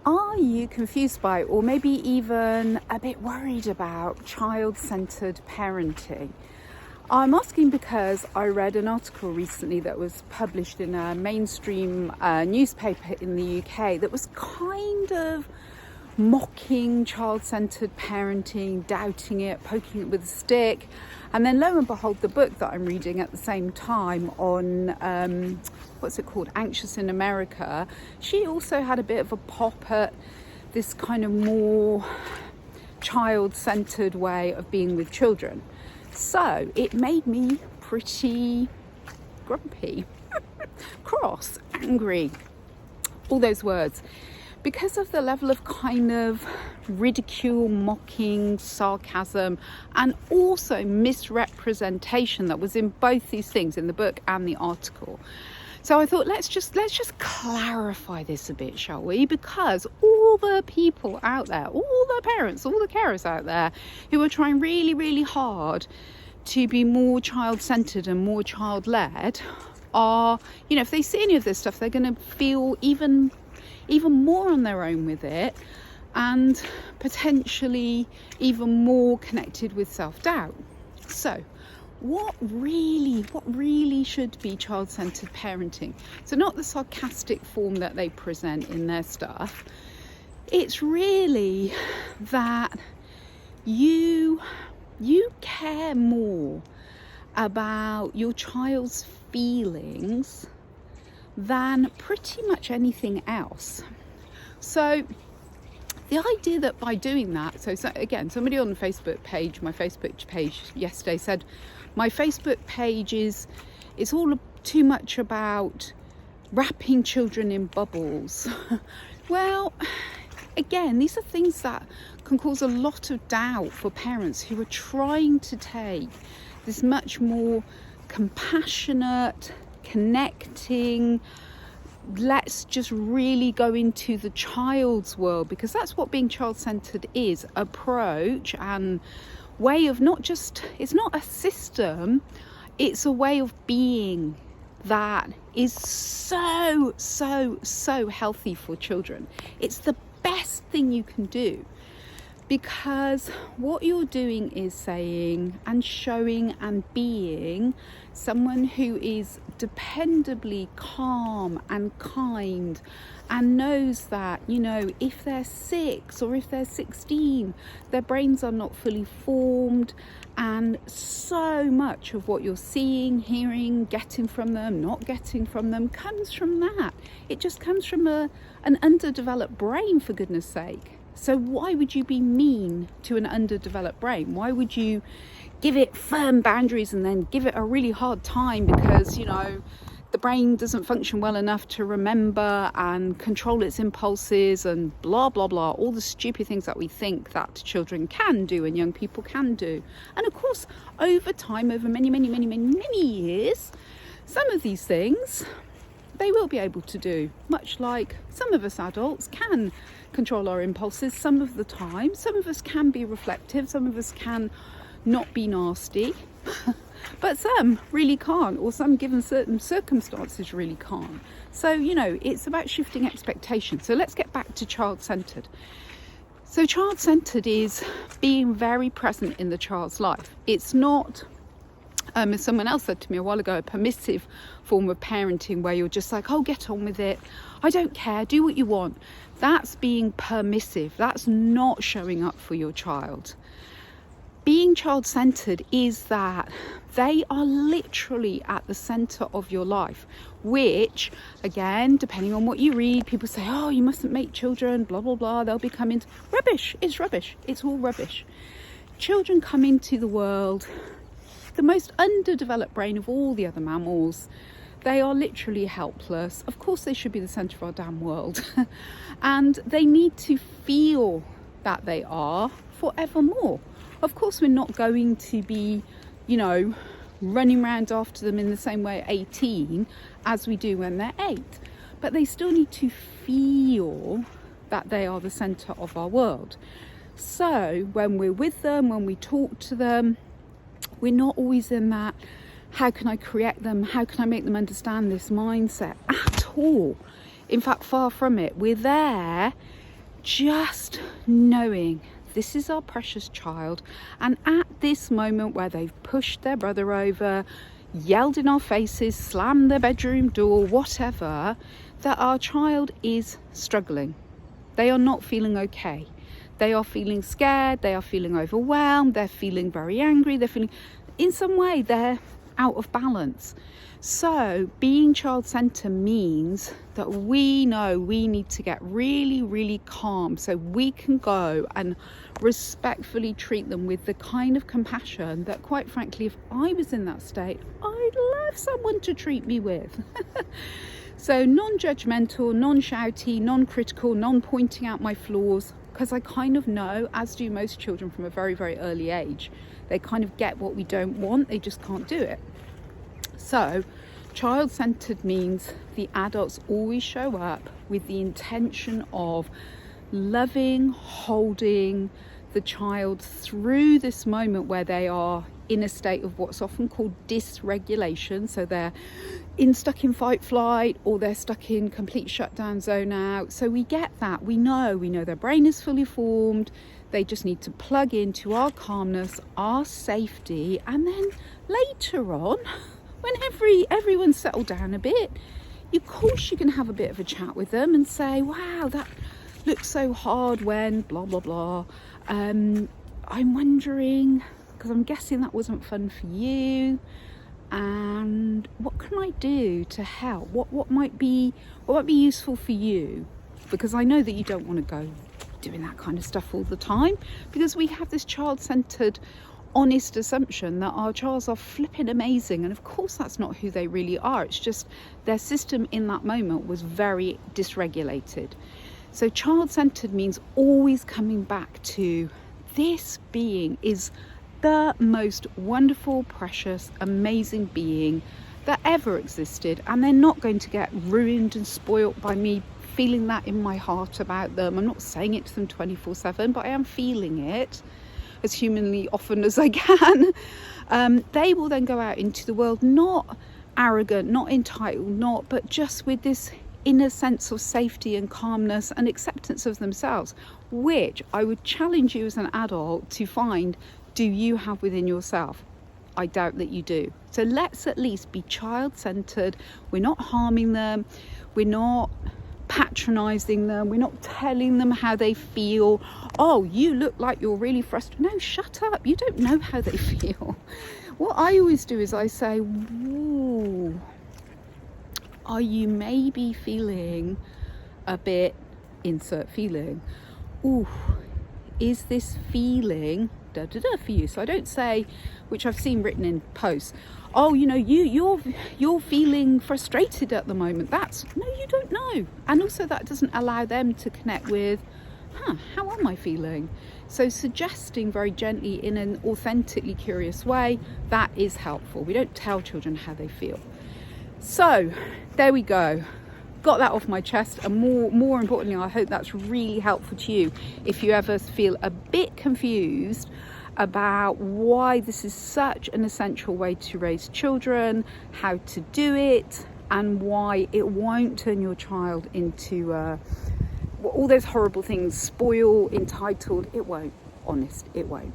Are you confused by, or maybe even a bit worried about, child-centered parenting? I'm asking because I read an article recently that was published in a mainstream newspaper in the UK that was kind of mocking child-centered parenting, doubting it, poking it with a stick. And then lo and behold, the book that I'm reading at the same time on, what's it called, Anxious in America, she also had a bit of a pop at this kind of more child-centered way of being with children. So it made me pretty grumpy, cross, angry, all those words, because of the level of kind of ridicule, mocking, sarcasm, and also misrepresentation that was in both these things, in the book and the article. So I thought, let's just clarify this a bit, shall we? Because all the people out there, all the parents, all the carers out there who are trying really, really hard to be more child-centered and more child-led are, if they see any of this stuff, they're going to feel even more on their own with it, and potentially even more connected with self-doubt. So what really should be child-centered parenting? So not the sarcastic form that they present in their stuff. It's really that you care more about your child's feelings than pretty much anything else. So the idea that by doing that, so again, somebody on the Facebook page, my Facebook page yesterday said, my Facebook page it's all too much about wrapping children in bubbles. Well, again, these are things that can cause a lot of doubt for parents who are trying to take this much more compassionate, connecting, let's just really go into the child's world, because that's what being child-centered is, approach and way of it's not a system, it's a way of being that is so healthy for children. It's the best thing you can do, because what you're doing is saying and showing and being someone who is dependably calm and kind, and knows that, if they're 6 or if they're 16, their brains are not fully formed, and so much of what you're seeing, hearing, getting from them, not getting from them comes from that. It just comes from an underdeveloped brain, for goodness sake. So why would you be mean to an underdeveloped brain? Why would you give it firm boundaries and then give it a really hard time because, the brain doesn't function well enough to remember and control its impulses and blah, blah, blah, all the stupid things that we think that children can do and young people can do. And of course, over time, over many years, some of these things they will be able to do, much like some of us adults can control our impulses some of the time. Some of us can be reflective, some of us can not be nasty, but some really can't, or some, given certain circumstances, really can't. So, it's about shifting expectations. So let's get back to child-centered. So child-centered is being very present in the child's life. It's not, as someone else said to me a while ago, a permissive form of parenting where you're just like, oh, get on with it, I don't care, do what you want. That's being permissive. That's not showing up for your child. Being child-centered is that they are literally at the center of your life, which, again, depending on what you read, people say, oh, you mustn't make children, blah, blah, blah, they'll become into rubbish. It's rubbish. It's all rubbish. Children come into the world, the most underdeveloped brain of all the other mammals. They are literally helpless. Of course, they should be the center of our damn world. And they need to feel that they are forevermore. Of course, we're not going to be, running around after them in the same way at 18 as we do when they're 8. But they still need to feel that they are the center of our world. So when we're with them, when we talk to them, we're not always in that, how can I correct them? How can I make them understand this mindset at all? In fact, far from it. We're there just knowing this is our precious child, and at this moment where they've pushed their brother over, yelled in our faces, slammed their bedroom door, whatever, that our child is struggling. They are not feeling okay. They are feeling scared, they are feeling overwhelmed, they're feeling very angry, they're feeling, in some way, they're out of balance. So being child-centered means that we know we need to get really, really calm so we can go and respectfully treat them with the kind of compassion that, quite frankly, if I was in that state, I'd love someone to treat me with. So non-judgmental, non-shouty, non-critical, non-pointing out my flaws, because I kind of know, as do most children from a very, very early age, they kind of get what we don't want, they just can't do it. So child-centered means the adults always show up with the intention of loving, holding the child through this moment where they are in a state of what's often called dysregulation. So they're stuck in fight flight, or they're stuck in complete shutdown zone out. So we get that, we know their brain is fully formed. They just need to plug into our calmness, our safety, and then later on, when everyone's settled down a bit, of course you can have a bit of a chat with them and say, wow, that looks so hard when blah blah blah. I'm wondering, because I'm guessing that wasn't fun for you, and what can I do to help? What might be useful for you? Because I know that you don't want to go doing that kind of stuff all the time, because we have this child-centered honest assumption that our childs are flipping amazing, and of course that's not who they really are. It's just their system in that moment was very dysregulated. So child-centered means always coming back to this being is the most wonderful, precious, amazing being that ever existed, and they're not going to get ruined and spoilt by me feeling that in my heart about them. I'm not saying it to them 24/7, but I am feeling it as humanly often as I can. They will then go out into the world not arrogant, not entitled, but just with this inner sense of safety and calmness and acceptance of themselves, which I would challenge you as an adult to find, do you have within yourself? I doubt that you do. So let's at least be child-centered. We're not harming them, we're not patronizing them, we're not telling them how they feel. Oh, you look like you're really frustrated. No, shut up, you don't know how they feel. What I always do is I say, ooh, are you maybe feeling a bit, insert feeling, ooh, is this feeling da da da for you? So I don't say, which I've seen written in posts, oh, you're feeling frustrated at the moment. That's, no, you don't know. And also that doesn't allow them to connect with, how am I feeling? So suggesting very gently in an authentically curious way, that is helpful. We don't tell children how they feel. So there we go. Got that off my chest, and more importantly, I hope that's really helpful to you if you ever feel a bit confused about why this is such an essential way to raise children, how to do it, and why it won't turn your child into all those horrible things, spoil, entitled. It won't, honest, it won't.